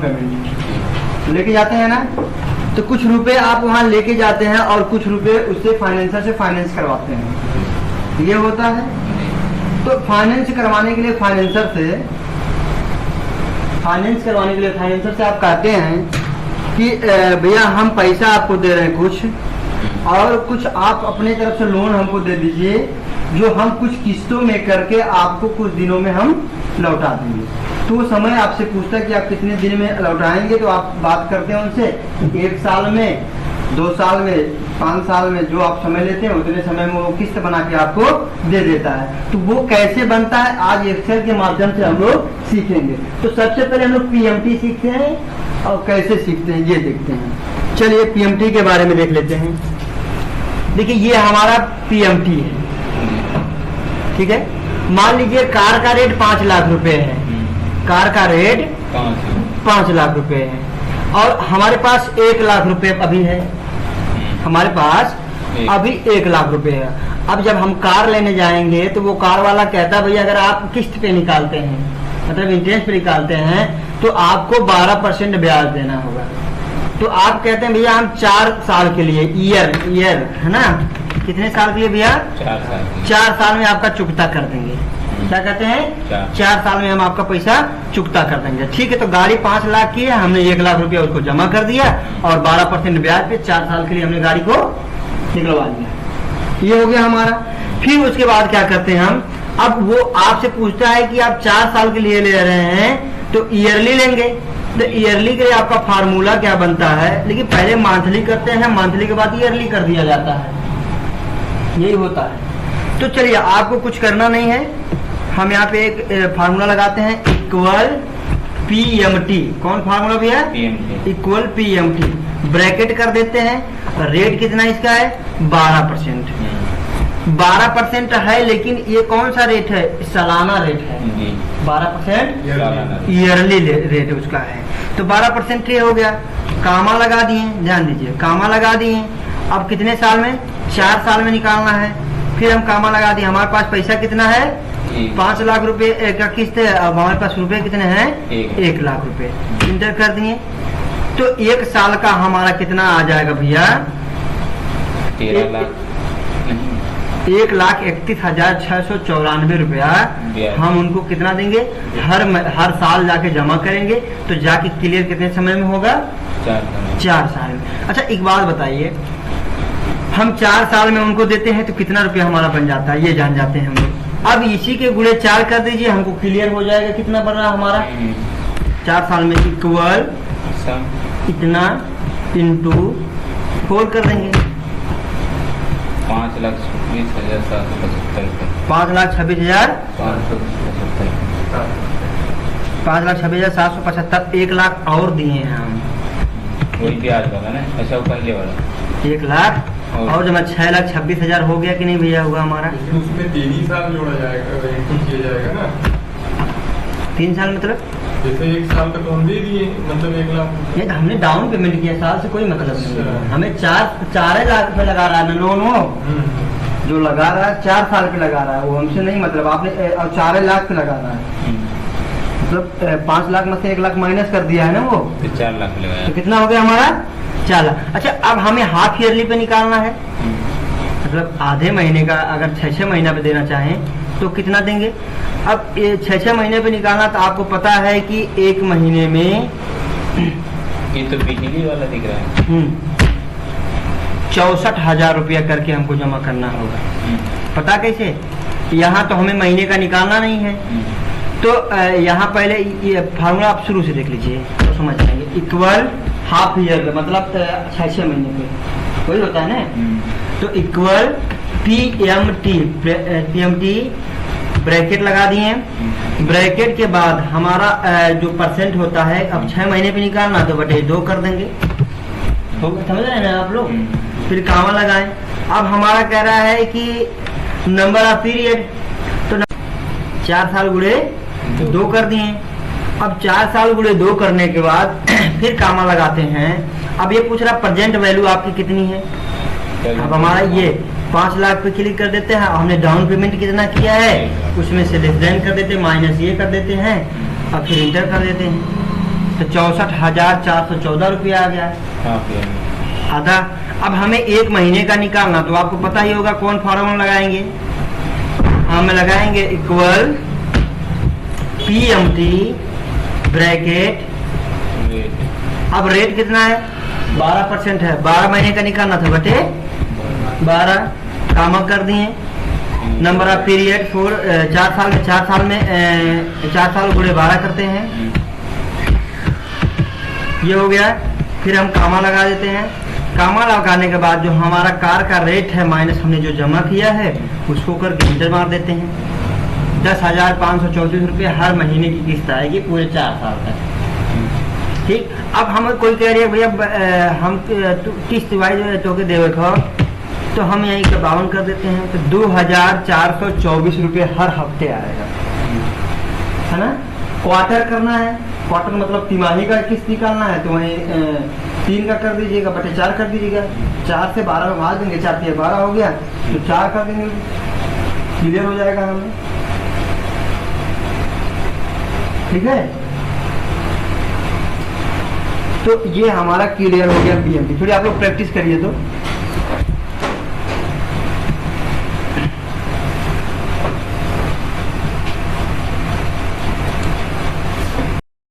Payment लेके जाते हैं ना, तो कुछ रुपए आप वहाँ लेके जाते हैं और कुछ रुपए उससे फाइनेंसर से फाइनेंस करवाते हैं, ये होता है। तो फाइनेंस करवाने के लिए फाइनेंसर से आप कहते हैं कि भैया हम पैसा आपको दे रहे हैं कुछ, और कुछ आप अपने तरफ से लोन हमको दे दीजिए, जो हम कुछ किस्तों में करके आपको कुछ दिनों में हम लौटा देंगे। तो वो समय आपसे पूछता है कि आप कितने दिन में लौटाएंगे, तो आप बात करते हैं उनसे 1 साल में, 2 साल में, 5 साल में, जो आप समय लेते हैं उतने समय में वो किस्त बना के आपको दे देता है। तो वो कैसे बनता है आज एक्सेल के माध्यम से हम लोग सीखेंगे। तो सबसे पहले हम लोग पीएमटी सीखते हैं और कैसे सीखते हैं ये देखते हैं। चलिए पीएमटी के बारे में देख लेते हैं। देखिए ये हमारा पीएमटी है, ठीक है। मान लीजिए कार का रेट 5 लाख रुपए है, कार का रेट 5 लाख रुपए है, और हमारे पास 1 लाख रुपए अभी है, हमारे पास अभी 1 लाख रुपए है। अब जब हम कार लेने जाएंगे तो वो कार वाला कहता है भैया अगर आप किस्त पे निकालते हैं, मतलब इंटरेस्ट पे निकालते हैं, तो आपको 12% ब्याज देना होगा। तो आप कहते हैं भैया हम 4 साल के लिए, ईयर है ना, कितने साल के लिए भैया? 4 साल में आपका चुकता कर देंगे। क्या कहते हैं? 4 साल में हम आपका पैसा चुकता कर देंगे। ठीक है, तो गाड़ी 5 लाख की है, हमने 1 लाख रुपया उसको जमा कर दिया और 12% ब्याज पे 4 साल के लिए हमने गाड़ी को निकलवा दिया। ये हो गया हमारा। फिर उसके बाद क्या करते हैं हम, अब वो आपसे पूछता है कि आप 4 साल के लिए ले रहे हैं तो ईयरली लेंगे, तो ईयरली के लिए आपका फार्मूला क्या बनता है, लेकिन पहले मंथली करते हैं, मंथली के बाद ईयरली कर दिया जाता है, यही होता है। तो चलिए आपको कुछ करना नहीं है, हम यहाँ पे एक फार्मूला लगाते हैं, इक्वल पीएमटी। कौन फार्मूला भी है? इक्वल पीएमटी, ब्रैकेट कर देते हैं। रेट कितना इसका है? 12%। 12% है, लेकिन ये कौन सा रेट है? सालाना रेट है। 12% ईयरली रेट उसका है। तो 12% ये हो गया। कामा लगा दिए, ध्यान दीजिए, कामा लगा दिए। अब कितने साल में? 4 साल में निकालना है। फिर हम कामा लगा दिए। हमारे पास पैसा कितना है? 5 लाख रुपए का किस्त है। अब हमारे पास रुपए कितने हैं? 1 लाख रुपए। इंटर कर दिए। तो 1 साल का हमारा कितना आ जाएगा भैया? 1,31,694 रुपया हम उनको कितना देंगे? हर साल जाके जमा करेंगे। तो जाके क्लियर कितने समय में होगा? 4 साल में। अच्छा एक बात बताइए, हम 4 साल में उनको देते हैं तो कितना रुपया हमारा बन जाता है, ये जान जाते हैं हम लोग। अब इसी के गुणे 4 कर दीजिए, हमको क्लियर हो जाएगा कितना बन रहा हमारा 4 साल में। इक्वल इतना इंटू 4 कर देंगे, 5,26,775। 5,26,775। 1 लाख और दिए हैं हम, वही ब्याज वाला ना? अच्छा वो पहले वाला 1 लाख और जब 6,26,000 हो गया कि नहीं भैया? हुआ हमारा। उसमें 3 ही साल जोड़ा जाएगा, किया जाएगा ना। 3 साल मतलब जैसे 1 साल का तो हम दे दिए, मतलब 1 लाख। नहीं, हमने डाउन पेमेंट किया, साल से कोई मतलब नहीं है। हमें 4 लाख रुपए लगा रहा है ना। नो जो लगा रहा है 4 साल पे लगा रहा है, वो हमसे नहीं मतलब। आपने 4 लाख पे लगा रहा है, मतलब 5 लाख में से 1 लाख माइनस कर दिया है ना वो, तो 4 लाख लगाया। तो कितना हो गया हमारा? 4 लाख। अच्छा अब हमें हाफ ईयरली पे निकालना है, मतलब आधे महीने का अगर 6 महीना पे देना चाहें तो कितना देंगे? अब 6 महीने पे निकालना, तो आपको पता है कि 1 महीने में ये तो बिजली वाला दिख रहा है। 64,000 रुपया करके हमको जमा करना होगा। पता कैसे? यहाँ तो हमें महीने का निकालना नहीं है, तो यहाँ पहले ये फार्मूला आप शुरू से देख लीजिए तो समझ जाएंगे। इक्वल हाफ ईयर मतलब 6 महीने पे वही होता है ना। तो इक्वल पीएमटी ब्रैकेट लगा दिए। ब्रैकेट के बाद हमारा जो परसेंट होता है, अब 6 महीने पे निकालना तो बटे 2 कर देंगे। समझ रहे हैं ना आप लोग? फिर कामा लगाएं। अब हमारा कह रहा है कि नंबर ऑफ पीरियड, तो 4 साल गुणे 2 कर दिए। अब 4 साल गुणे 2 करने के बाद फिर कामा लगाते हैं। अब ये पूछ रहा प्रेजेंट वैल्यू आपकी कितनी है। अब हमारा ये 5 लाख पे क्लिक कर देते हैं। हमने डाउन पेमेंट कितना किया है उसमें से लेस देन कर देते हैं, माइनस ये कर देते हैं और फिर इंटर कर देते हैं। तो तो 64,414 रुपया आ गया हाँ फिर आधा। अब हमें एक महीने का निकालना, तो आपको पता ही होगा कौन फॉर्मूला लगाएंगे। हम लगाएंगे इक्वल PMT ब्रैकेट, रेट अब रेट कितना है 12% है, 12 महीने का निकालना था बटे 12 कामा कर दिए। नंबर ऑफ पीरियड 4 साल में 4 साल गुणे 12 करते हैं, ये हो गया। फिर हम कामा लगा देते हैं। कामा लगाने के बाद जो हमारा कार का रेट है माइनस हमने जो जमा किया है उसको करके इंटर मार देते हैं। 10,534 रुपये हर महीने की किस्त आएगी पूरे 4 साल तक। ठीक, अब हम कोई कह रही है भैया हम किस्त वाइज तो के देवे खो, तो हम यहीं का 52 कर देते हैं, तो 2,424 रुपये हर हफ्ते आएगा, है ना। क्वार्टर करना है, क्वार्टर मतलब तिमाही का किस्त निकालना है, तो वहीं 3 का कर दीजिएगा बटे 4 कर दीजिएगा। 4 से 12 में भाग देंगे, 4 से 12 हो गया तो 4 कर देंगे, क्लियर हो जाएगा हमें। ठीक है, तो ये हमारा क्लियर हो गया PMT। थोड़ी आप लोग प्रैक्टिस करिए तो।